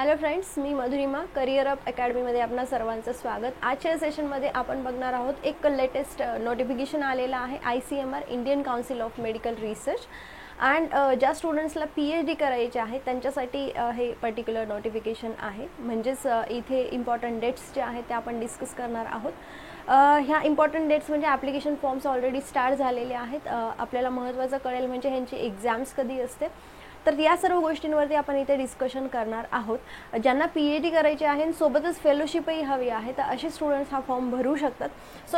Hello friends, मी मधुरिमा career up अकॅडमीमध्ये आपणा सर्वांचं स्वागत। आजच्या सेशनमध्ये आपण बघणार आहोत एक लेटेस्ट नोटिफिकेशन आलेला आहे ICMR Indian council of medical research and ज्या स्टुडंट्सला PhD करायचे आहे त्यांच्यासाठी हे पर्टिक्युलर नोटिफिकेशन आहे। म्हणजेच इथे इम्पॉर्टंट डेट्स जे आहेत ते आपण डिस्कस करणार आहोत। ह्या इम्पॉर्टंट डेट्स म्हणजे ॲप्लिकेशन फॉर्म्स ऑलरेडी स्टार्ट झालेले आहेत। आपल्याला महत्त्वाचं कळेल म्हणजे ह्यांची एक्झाम्स कधी असते, तर या सर्व गोष्टींवरती आपण इथे डिस्कशन करणार आहोत। ज्यांना PhD करायची आहे आणि सोबतच फेलोशिपही हवी आहे तर असे स्टुडंट्स हा फॉर्म भरू शकतात। सो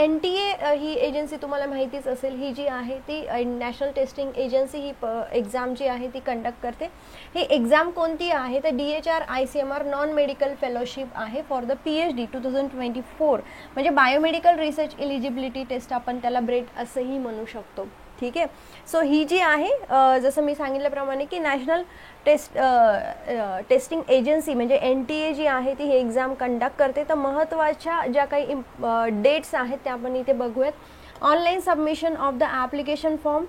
NTA ही एजन्सी तुम्हाला माहितीच असेल, ही जी आहे ती नॅशनल टेस्टिंग एजन्सी ही एक्झाम जी आहे ती कंडक्ट करते। ही एक्झाम कोणती आहे तर DHR ICMR non medical fellowship आहे फॉर द PhD 2024, म्हणजे बायोमेडिकल रिसर्च एलिजिबिलिटी टेस्ट आपण त्याला ब्रेट असंही म्हणू शकतो। ठीक आहे, सो ही जी आहे जसं मी सांगितल्याप्रमाणे की नॅशनल टेस्टिंग एजन्सी म्हणजे NTA जी आहे ती हे एक्झाम कंडक्ट करते। तर महत्त्वाच्या ज्या काही डेट्स आहेत त्या आपण इथे बघूयात। Online submission of the application form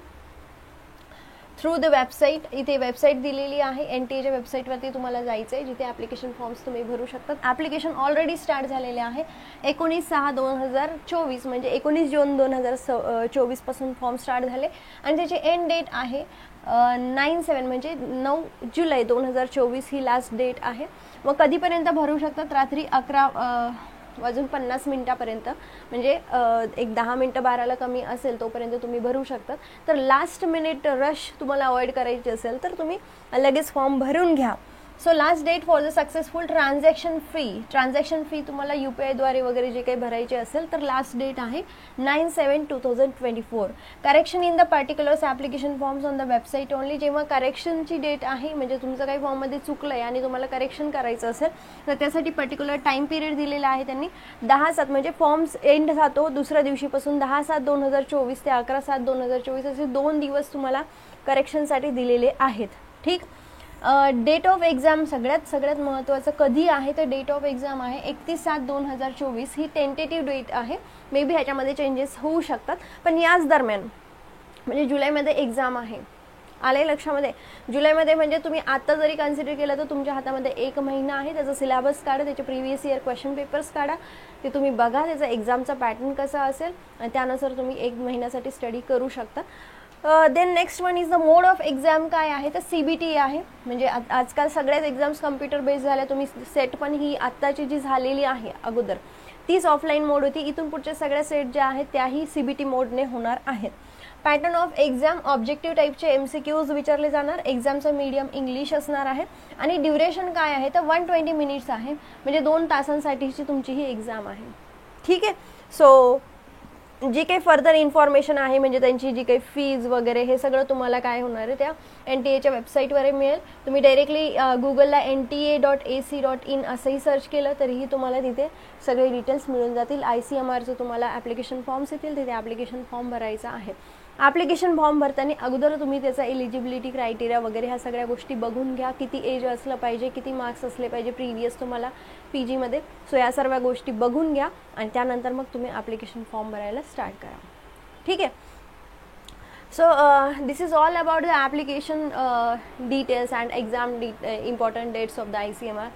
through the website, इथे वेबसाईट दिलेली आहे। NTAच्या वेबसाईटवरती तुम्हाला जायचं आहे जिथे ॲप्लिकेशन फॉर्म्स तुम्ही भरू शकतात। ॲप्लिकेशन ऑलरेडी स्टार्ट झालेले आहे 19/6/2024, म्हणजे 19 जून 2024 पासून फॉर्म स्टार्ट झाले आणि त्याची एंड डेट आहे 9/7 म्हणजे 9 जुलै 2024 ही लास्ट डेट आहे। मग कधीपर्यंत भरू शकतात? रात्री 11:50 म्हणजे एक 10 मिनटं 12ला कमी असेल तोपर्यंत तुम्ही भरू शकतात। तर लास्ट मिनिट रश तुम्हाला अवॉइड करायची असेल तर तुम्ही लगेच फॉर्म भरून घ्या। So last date for the successful transaction fee तुम्हाला UPI द्वारे वगैरे जे काही भरायचे असेल तर लास्ट डेट आहे 9/7/2024। Correction in the particulars application forms on the website only. जेव्हा करेक्शनची डेट आहे म्हणजे तुमचं काही फॉर्ममध्ये चुकलं आहे आणि तुम्हाला करेक्शन करायचं असेल तर त्यासाठी पर्टिक्युलर टाईम पिरियड दिलेला आहे त्यांनी 10/7, म्हणजे फॉर्म्स एंड जातो दुसऱ्या दिवशीपासून 10/7/2024 ते 11/7/2024 असे 2 दिवस तुम्हाला करेक्शनसाठी दिलेले आहेत। ठीक, डेट ऑफ एक्झाम सगळ्यात महत्त्वाचं कधी आहे तर डेट ऑफ एक्झाम आहे 31/7/2024 ही टेंटेटिव्ह डेट आहे। मे बी ह्याच्यामध्ये चेंजेस होऊ शकतात, पण याच दरम्यान म्हणजे जुलैमध्ये एक्झाम आहे, आले लक्षामध्ये। जुलैमध्ये म्हणजे तुम्ही आता जरी कन्सिडर केलं तर तुमच्या हातामध्ये 1 महिना आहे। त्याचा सिलेबस काढा, त्याचे प्रिव्हियस इयर क्वेश्चन पेपर्स काढा, ते तुम्ही बघा त्याचा एक्झामचा पॅटर्न कसा असेल आणि त्यानुसार तुम्ही 1 महिन्यासाठी स्टडी करू शकता। Then next one is the mode of exam काय आहे तर CBT आहे। म्हणजे आजकाल सगळ्याच एक्झाम्स कम्प्युटर बेस्ड झाल्या। तुम्ही सेट पण ही आत्ताची जी झालेली आहे अगोदर तीच ऑफलाईन मोड होती, इथून पुढच्या सगळ्या सेट ज्या आहेत त्याही CBT मोडने होणार आहेत। पॅटर्न ऑफ एक्झाम ऑब्जेक्टिव्ह टाईपचे MCQs विचारले जाणार। एक्झामचा मीडियम इंग्लिश असणार आहे आणि ड्युरेशन काय आहे तर 120 मिनिट्स आहे, म्हणजे 2 तासांसाठीची तुमची ही एक्झाम आहे। ठीक आहे, सो जी काही फर्दर इन्फॉर्मेशन आहे म्हणजे त्यांची जी काही फीज वगैरे हे सगळं तुम्हाला काय होणार आहे त्या NTAच्या वेबसाईटवर मिळेल। तुम्ही डायरेक्टली गुगलला NTA.ac.in असंही सर्च केलं तरीही तुम्हाला तिथे सगळे डिटेल्स मिळून जातील। ICMRचे तुम्हाला ॲप्लिकेशन फॉर्म्स येतील, तिथे ॲप्लिकेशन फॉर्म भरायचा आहे। ॲप्लिकेशन फॉर्म भरताना अगोदर तुम्ही त्याचा एलिजिबिलिटी क्रायटेरिया वगैरे ह्या सगळ्या गोष्टी बघून घ्या। किती एज असलं पाहिजे, किती मार्क्स असले पाहिजे प्रिव्हियस तुम्हाला PGमध्ये, सो या सर्व गोष्टी बघून घ्या आणि त्यानंतर मग तुम्ही ॲप्लिकेशन फॉर्म भरायला स्टार्ट करा। ठीक आहे, so this is all about the application details and exam important dates of the ICMR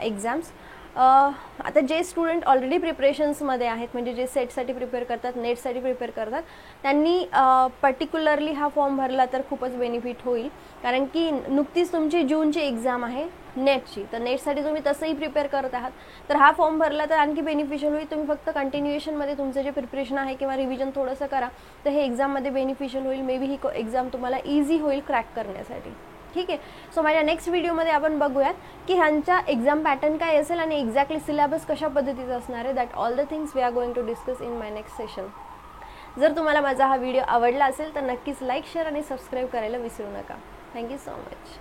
exams. आता जे स्टुडंट ऑलरेडी प्रिपरेशन्समध्ये आहेत म्हणजे जे सेटसाठी प्रिपेअर करतात, नेटसाठी प्रिपेअर करतात, त्यांनी पर्टिक्युलरली हा फॉर्म भरला तर खूपच बेनिफिट होईल। कारण की नुकतीच तुमची जूनची एक्झाम आहे नेटची, तर नेटसाठी तुम्ही तसंही प्रिपेअर करत आहात तर हा फॉर्म भरला तर आणखी बेनिफिशियल होईल। तुम्ही फक्त कंटिन्युएशनमध्ये तुमचं जे प्रिपरेशन आहे किंवा रिव्हिजन थोडंसं करा तर हे एक्झाममध्ये बेनिफिशियल होईल। मे बी ही एक्झाम तुम्हाला इझी होईल क्रॅक करण्यासाठी। ठीक आहे, सो माझ्या नेक्स्ट व्हिडिओमध्ये आपण बघूयात की ह्यांचा एक्झाम पॅटर्न काय असेल आणि एक्झॅक्टली सिलेबस कशा पद्धतीचा असणार आहे। That all the things we are going to discuss in my next session. जर तुम्हाला माझा हा व्हिडिओ आवडला असेल तर नक्कीच लाईक, शेअर आणि सबस्क्राईब करायला विसरू नका। Thank you so much.